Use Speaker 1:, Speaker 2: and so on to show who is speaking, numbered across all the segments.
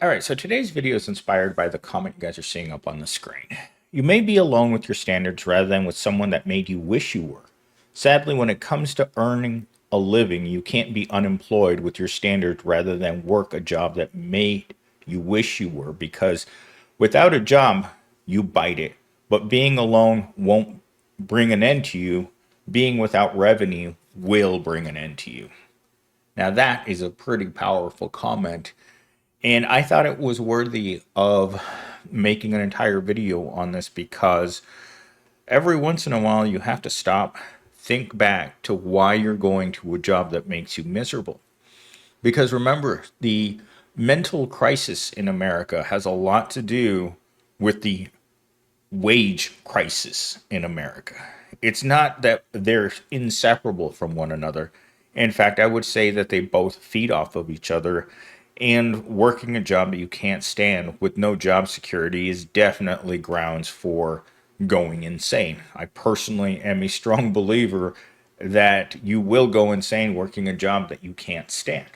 Speaker 1: All right, so today's video is inspired by the comment you guys are seeing up on the screen. You may be alone with your standards rather than with someone that made you wish you were. Sadly, when it comes to earning a living, you can't be unemployed with your standards rather than work a job that made you wish you were, because without a job, you bite it. But being alone won't bring an end to you. Being without revenue will bring an end to you. Now, that is a pretty powerful comment. And I thought it was worthy of making an entire video on this because every once in a while you have to stop, think back to why you're going to a job that makes you miserable. Because remember, the mental crisis in America has a lot to do with the wage crisis in America. It's not that they're inseparable from one another. In fact, I would say that they both feed off of each other. And working a job that you can't stand with no job security is definitely grounds for going insane. I personally am a strong believer that you will go insane working a job that you can't stand.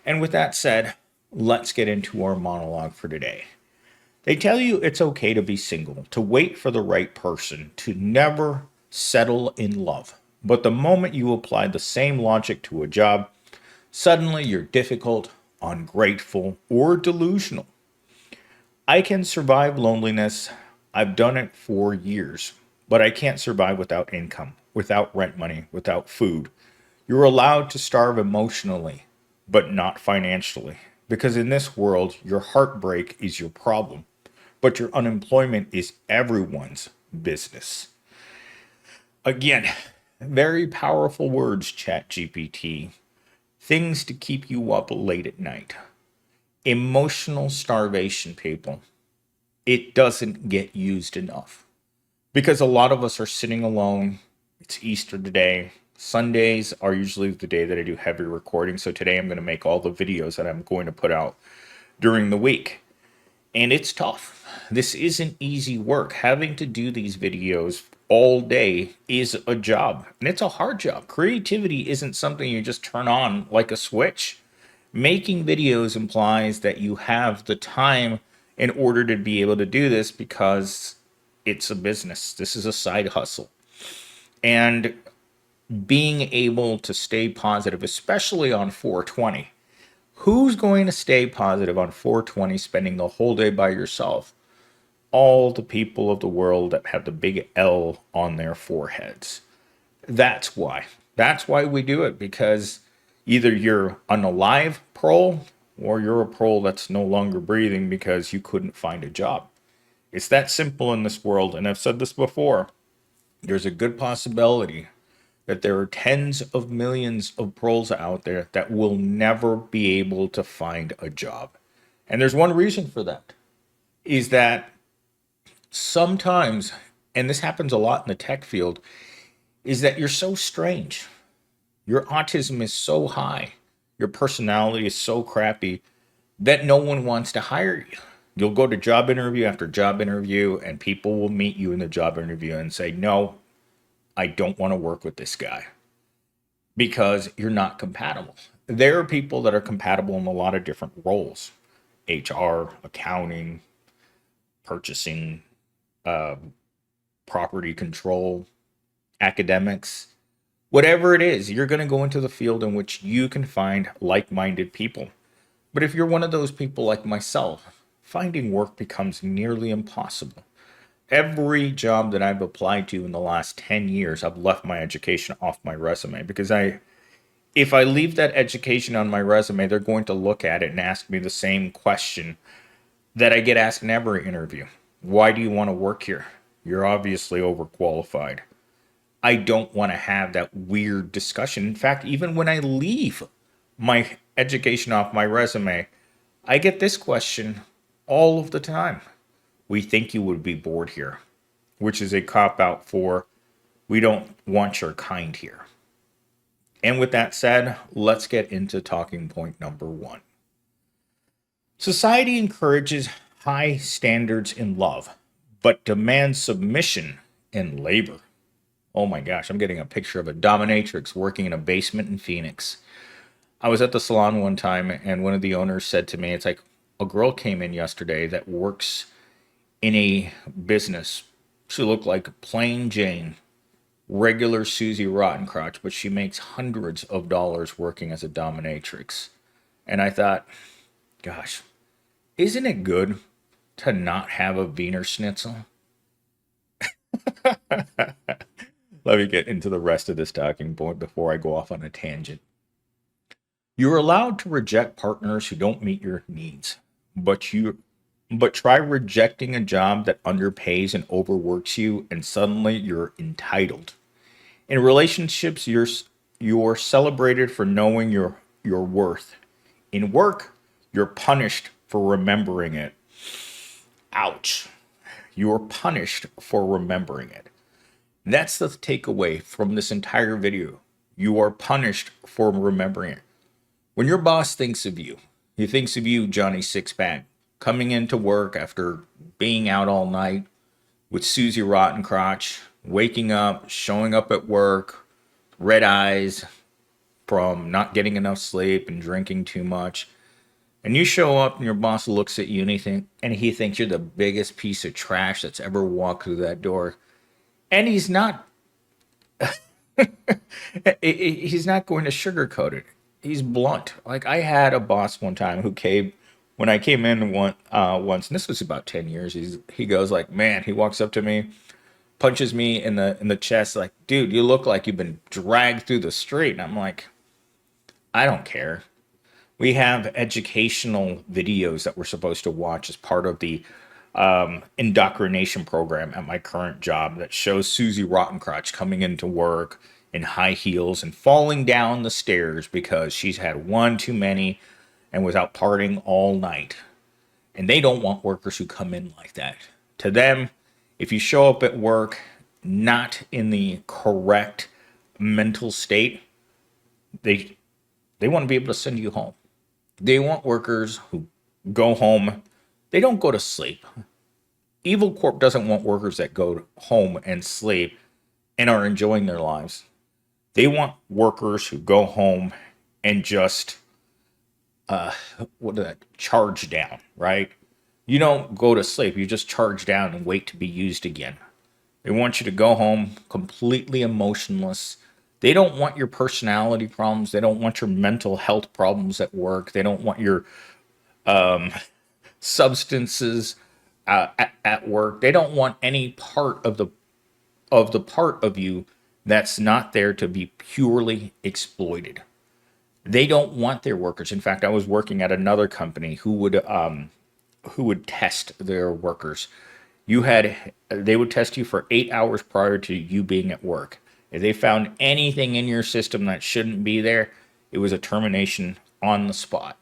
Speaker 1: And with that said, let's get into our monologue for today. They tell you it's okay to be single, to wait for the right person, to never settle in love. But the moment you apply the same logic to a job, suddenly you're difficult, ungrateful, or delusional. I can survive loneliness. I've done it for years, but I can't survive without income, without rent money, without food. You're allowed to starve emotionally, but not financially. Because in this world, your heartbreak is your problem, but your unemployment is everyone's business. Again, very powerful words, ChatGPT. Things to keep you up late at night. Emotional starvation, people. It doesn't get used enough. Because a lot of us are sitting alone. It's Easter today. Sundays are usually the day that I do heavy recording. So today I'm going to make all the videos that I'm going to put out during the week. And it's tough. This isn't easy work. Having to do these videos all day is a job, and it's a hard job. Creativity isn't something you just turn on like a switch. Making videos implies that you have the time in order to be able to do this because it's a business. This is a side hustle. And being able to stay positive, especially on 420. Who's going to stay positive on 420 spending the whole day by yourself? All the people of the world that have the big L on their foreheads. That's why. That's why we do it, because either you're an alive prole or you're a prole that's no longer breathing because you couldn't find a job. It's that simple in this world, and I've said this before. There's a good possibility that there are tens of millions of proles out there that will never be able to find a job. And there's one reason for that, is that sometimes, and this happens a lot in the tech field, is that you're so strange. Your autism is so high, your personality is so crappy that no one wants to hire you. You'll go to job interview after job interview, and people will meet you in the job interview and say, no, I don't want to work with this guy because you're not compatible. There are people that are compatible in a lot of different roles: HR, accounting, purchasing, property control, academics, whatever it is. You're going to go into the field in which you can find like-minded people. But if you're one of those people like myself, finding work becomes nearly impossible. Every job that I've applied to in the last 10 years, I've left my education off my resume because if I leave that education on my resume, they're going to look at it and ask me the same question that I get asked in every interview. Why do you want to work here? You're obviously overqualified. I don't want to have that weird discussion. In fact, even when I leave my education off my resume, I get this question all of the time. We think you would be bored here, which is a cop out for we don't want your kind here. And with that said, let's get into talking point number one. Society encourages high standards in love, but demands submission in labor. Oh my gosh, I'm getting a picture of a dominatrix working in a basement in Phoenix. I was at the salon one time and one of the owners said to me, it's like, a girl came in yesterday that works in a business. She looked like plain Jane, regular Susie Rottencrotch, but she makes hundreds of dollars working as a dominatrix. And I thought, gosh, isn't it good to not have a Wiener Schnitzel? Let me get into the rest of this talking point before I go off on a tangent. You're allowed to reject partners who don't meet your needs, but try rejecting a job that underpays and overworks you and suddenly you're entitled. In relationships, you're celebrated for knowing your worth. In work, you're punished for remembering it. Ouch. You're punished for remembering it. That's the takeaway from this entire video. You are punished for remembering it. When your boss thinks of you, he thinks of you, Johnny Sixpack, coming into work after being out all night with Susie Rottencrotch, waking up, showing up at work, red eyes from not getting enough sleep and drinking too much. And you show up and your boss looks at you and he thinks you're the biggest piece of trash that's ever walked through that door. And he's not going to sugarcoat it. He's blunt. Like I had a boss one time who came when I came in once, and this was about 10 years. He goes like, man, he walks up to me, punches me in the chest, like, dude, you look like you've been dragged through the street. And I'm like, I don't care. We have educational videos that we're supposed to watch as part of the indoctrination program at my current job that shows Susie Rottencrotch coming into work in high heels and falling down the stairs because she's had one too many and was out partying all night. And they don't want workers who come in like that. To them, if you show up at work not in the correct mental state, they they want to be able to send you home. They want workers who go home. They don't go to sleep. Evil Corp doesn't want workers that go home and sleep and are enjoying their lives. They want workers who go home and just charge down, right? You don't go to sleep. You just charge down and wait to be used again. They want you to go home completely emotionless. They don't want your personality problems. They don't want your mental health problems at work. They don't want your substances at work. They don't want any part of the part of you that's not there to be purely exploited. They don't want their workers. In fact, I was working at another company who would test their workers. They would test you for 8 hours prior to you being at work. If they found anything in your system that shouldn't be there, it was a termination on the spot.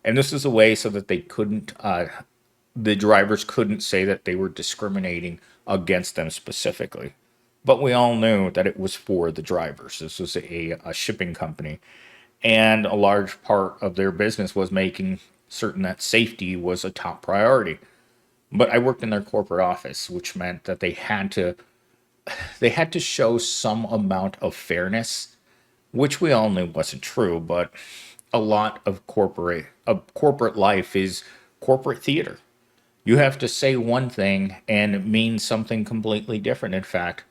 Speaker 1: And this is a way so that the drivers couldn't say that they were discriminating against them specifically. But we all knew that it was for the drivers. This was a shipping company. And a large part of their business was making certain that safety was a top priority. But I worked in their corporate office, which meant that they had to show some amount of fairness, which we all knew wasn't true, but a lot of corporate life is corporate theater. You have to say one thing and it means something completely different. In fact,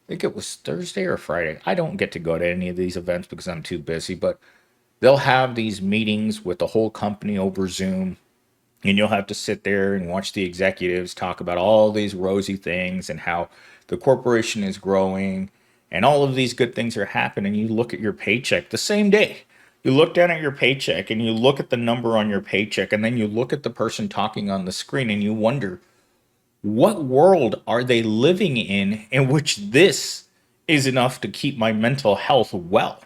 Speaker 1: I think it was Thursday or Friday. I don't get to go to any of these events because I'm too busy, but they'll have these meetings with the whole company over Zoom, and you'll have to sit there and watch the executives talk about all these rosy things and how the corporation is growing and all of these good things are happening. You look at your paycheck the same day. You look down at your paycheck and you look at the number on your paycheck, and then you look at the person talking on the screen and you wonder, what world are they living in which this is enough to keep my mental health well?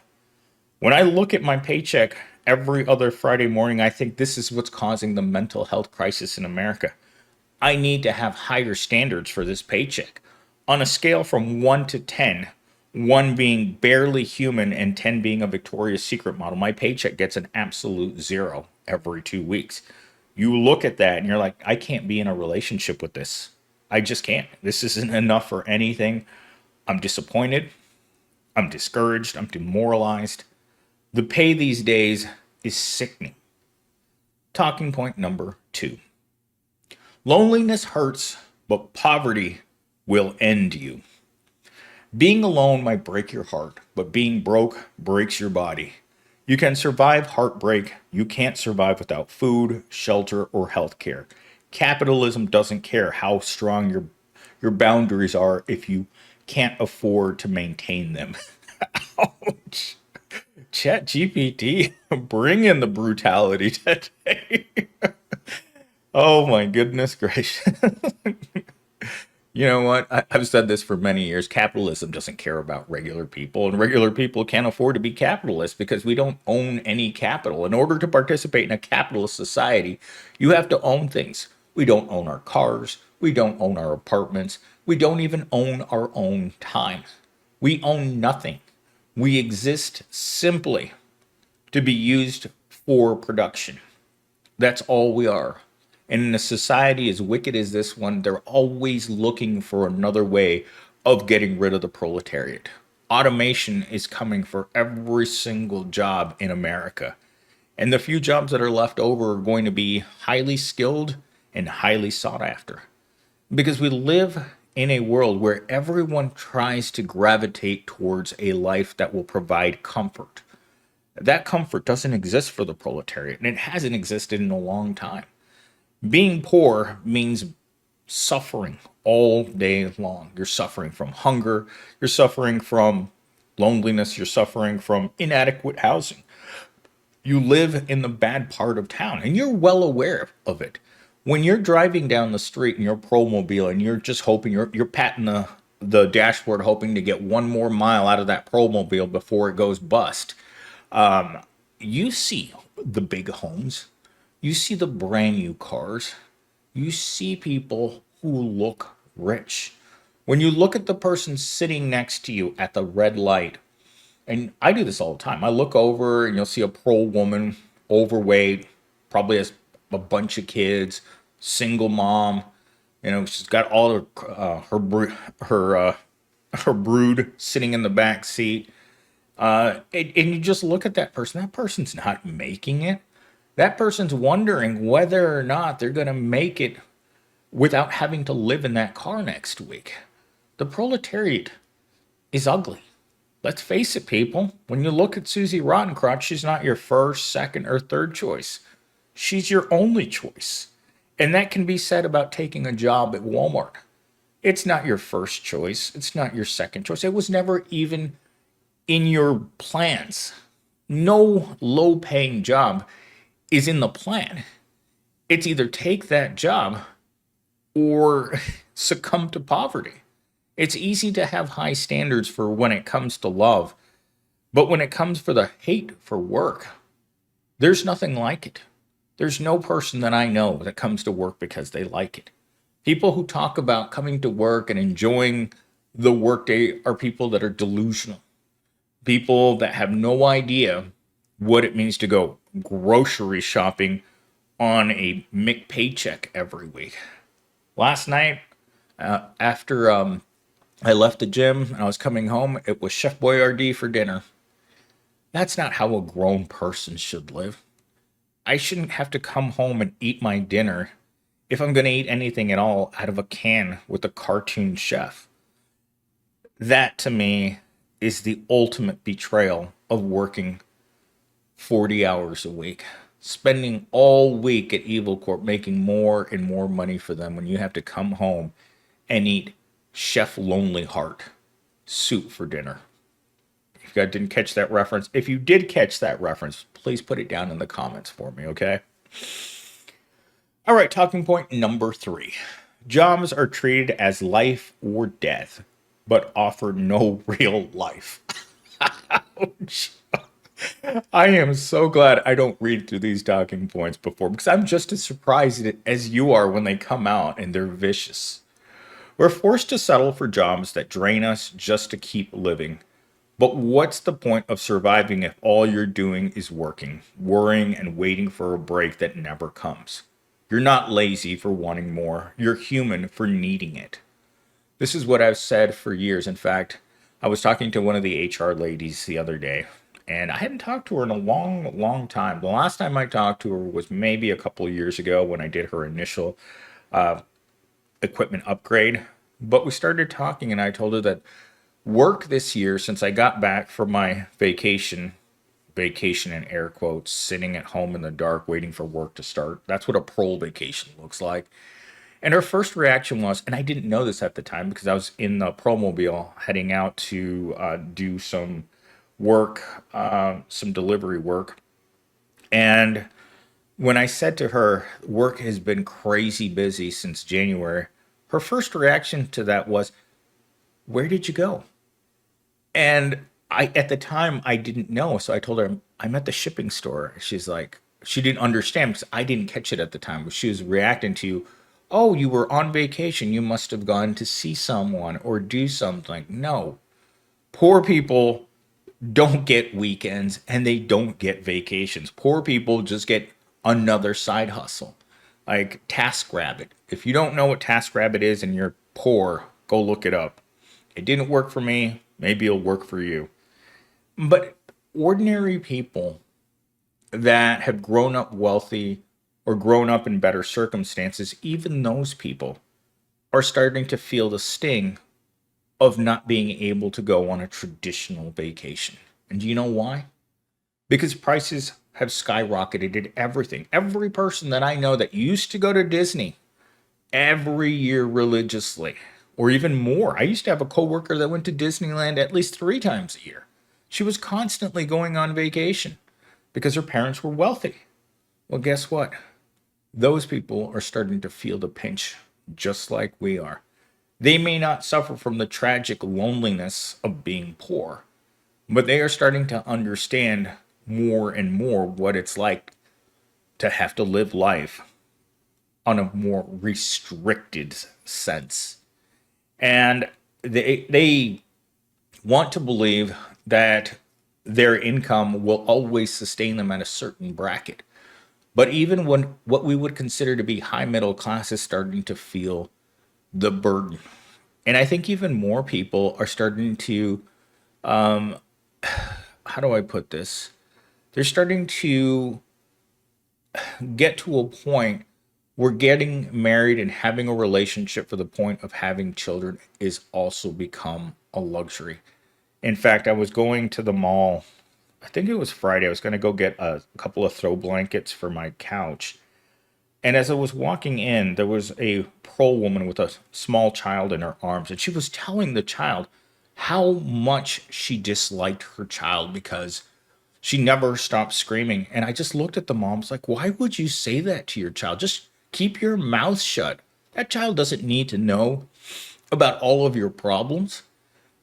Speaker 1: When I look at my paycheck every other Friday morning, I think this is what's causing the mental health crisis in America. I need to have higher standards for this paycheck. On a scale from 1 to 10, 1 being barely human and 10 being a Victoria's Secret model, my paycheck gets an absolute 0 every 2 weeks. You look at that and you're like, I can't be in a relationship with this. I just can't. This isn't enough for anything. I'm disappointed. I'm discouraged. I'm demoralized. The pay these days is sickening. Talking point number 2. Loneliness hurts, but poverty will end you. Being alone might break your heart, but being broke breaks your body. You can survive heartbreak. You can't survive without food, shelter, or health care. Capitalism doesn't care how strong your boundaries are if you can't afford to maintain them. Ouch. Chat GPT, bring in the brutality today. Oh my goodness gracious. You know what? I've said this for many years. Capitalism doesn't care about regular people, and regular people can't afford to be capitalists because we don't own any capital. In order to participate in a capitalist society, you have to own things. We don't own our cars. We don't own our apartments. We don't even own our own time. We own nothing. We exist simply to be used for production. That's all we are. And in a society as wicked as this one, they're always looking for another way of getting rid of the proletariat. Automation is coming for every single job in America. And the few jobs that are left over are going to be highly skilled and highly sought after. Because we live in a world where everyone tries to gravitate towards a life that will provide comfort. That comfort doesn't exist for the proletariat, and it hasn't existed in a long time. Being poor means suffering all day long. You're suffering from hunger, you're suffering from loneliness, you're suffering from inadequate housing. You live in the bad part of town, and you're well aware of it. When you're driving down the street in your Promobile and you're just hoping you're patting the dashboard hoping to get one more mile out of that Promobile before it goes bust. You see the big homes, you see the brand new cars, you see people who look rich. When you look at the person sitting next to you at the red light, and I do this all the time, I look over and you'll see a pro woman, overweight, probably has a bunch of kids, single mom. You know, she's got all her brood sitting in the back seat. And you just look at that person. That person's not making it. That person's wondering whether or not they're going to make it without having to live in that car next week. The proletariat is ugly. Let's face it, people. When you look at Susie Rottencrotch, she's not your first, second, or third choice. She's your only choice. And that can be said about taking a job at Walmart. It's not your first choice. It's not your second choice. It was never even in your plans. No low paying job is in the plan. It's either take that job or succumb to poverty. It's easy to have high standards for when it comes to love, but when it comes for the hate for work, there's nothing like it. There's no person that I know that comes to work because they like it. People who talk about coming to work and enjoying the workday are people that are delusional. People that have no idea what it means to go grocery shopping on a McPaycheck paycheck every week. Last night, after I left the gym and I was coming home, it was Chef Boyardee for dinner. That's not how a grown person should live. I shouldn't have to come home and eat my dinner if I'm going to eat anything at all out of a can with a cartoon chef. That to me is the ultimate betrayal of working 40 hours a week, spending all week at Evil Corp, making more and more money for them when you have to come home and eat Chef Lonely Heart soup for dinner. If you guys didn't catch that reference, if you did catch that reference, please put it down in the comments for me, okay? All right, talking point number 3. Jobs are treated as life or death, but offer no real life. Ouch. I am so glad I don't read through these talking points before because I'm just as surprised as you are when they come out and they're vicious. We're forced to settle for jobs that drain us just to keep living. But what's the point of surviving if all you're doing is working, worrying, and waiting for a break that never comes? You're not lazy for wanting more. You're human for needing it. This is what I've said for years. In fact, I was talking to one of the HR ladies the other day, And I hadn't talked to her in a long, long time. The last time I talked to her was maybe a couple of years ago when I did her initial equipment upgrade. But we started talking, and I told her that work this year, since I got back from my vacation in air quotes, sitting at home in the dark waiting for work to start. That's what a prole vacation looks like. And her first reaction was, and I didn't know this at the time because I was in the Promobile heading out to do some work, some delivery work. And when I said to her, work has been crazy busy since January, her first reaction to that was, where did you go? And at the time, I didn't know. So I told her, I'm at the shipping store. She's like, she didn't understand because I didn't catch it at the time. But she was reacting to, oh, you were on vacation. You must have gone to see someone or do something. No, poor people don't get weekends and they don't get vacations. Poor people just get another side hustle, like TaskRabbit. If you don't know what TaskRabbit is and you're poor, go look it up. It didn't work for me. Maybe it'll work for you. But ordinary people that have grown up wealthy or grown up in better circumstances, even those people are starting to feel the sting of not being able to go on a traditional vacation. And do you know why? Because prices have skyrocketed at everything. Every person that I know that used to go to Disney every year religiously, or even more. I used to have a coworker that went to Disneyland at least 3 times a year. She was constantly going on vacation because her parents were wealthy. Well, guess what? Those people are starting to feel the pinch just like we are. They may not suffer from the tragic loneliness of being poor, but they are starting to understand more and more what it's like to have to live life on a more restricted sense. And they want to believe that their income will always sustain them at a certain bracket. But even when what we would consider to be high middle class is starting to feel the burden. And I think even more people are starting to, how do I put this? They're starting to get to a point where getting married and having a relationship for the point of having children is also become a luxury. In fact, I was going to the mall. I think it was Friday. I was going to go get a couple of throw blankets for my couch. And as I was walking in, there was a pro woman with a small child in her arms. And she was telling the child how much she disliked her child because she never stopped screaming. And I just looked at the moms like, why would you say that to your child? Just keep your mouth shut. That child doesn't need to know about all of your problems.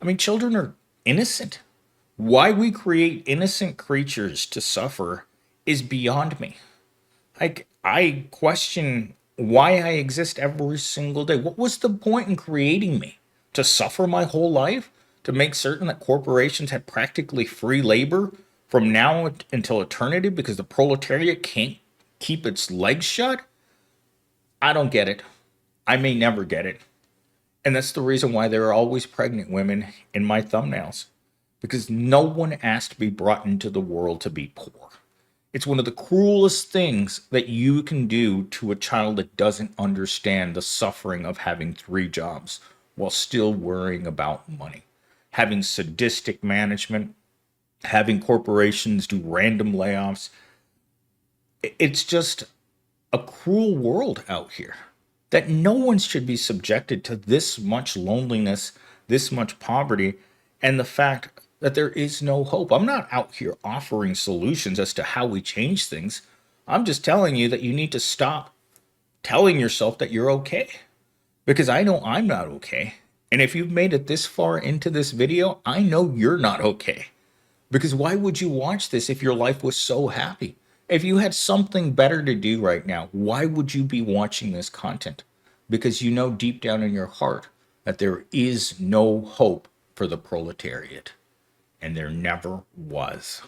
Speaker 1: I mean, children are innocent. Why we create innocent creatures to suffer is beyond me. Like, I question why I exist every single day. What was the point in creating me? To suffer my whole life? To make certain that corporations had practically free labor from now until eternity because the proletariat can't keep its legs shut? I don't get it. I may never get it. And that's the reason why there are always pregnant women in my thumbnails. Because no one asked to be brought into the world to be poor. It's one of the cruelest things that you can do to a child that doesn't understand the suffering of having 3 jobs while still worrying about money. Having sadistic management, having corporations do random layoffs. It's just a cruel world out here that no one should be subjected to this much loneliness, this much poverty, and the fact that there is no hope. I'm not out here offering solutions as to how we change things. I'm just telling you that you need to stop telling yourself that you're okay. Because I know I'm not okay. And if you've made it this far into this video, I know you're not okay. Because why would you watch this if your life was so happy? If you had something better to do right now, why would you be watching this content? Because you know deep down in your heart that there is no hope for the proletariat. And there never was.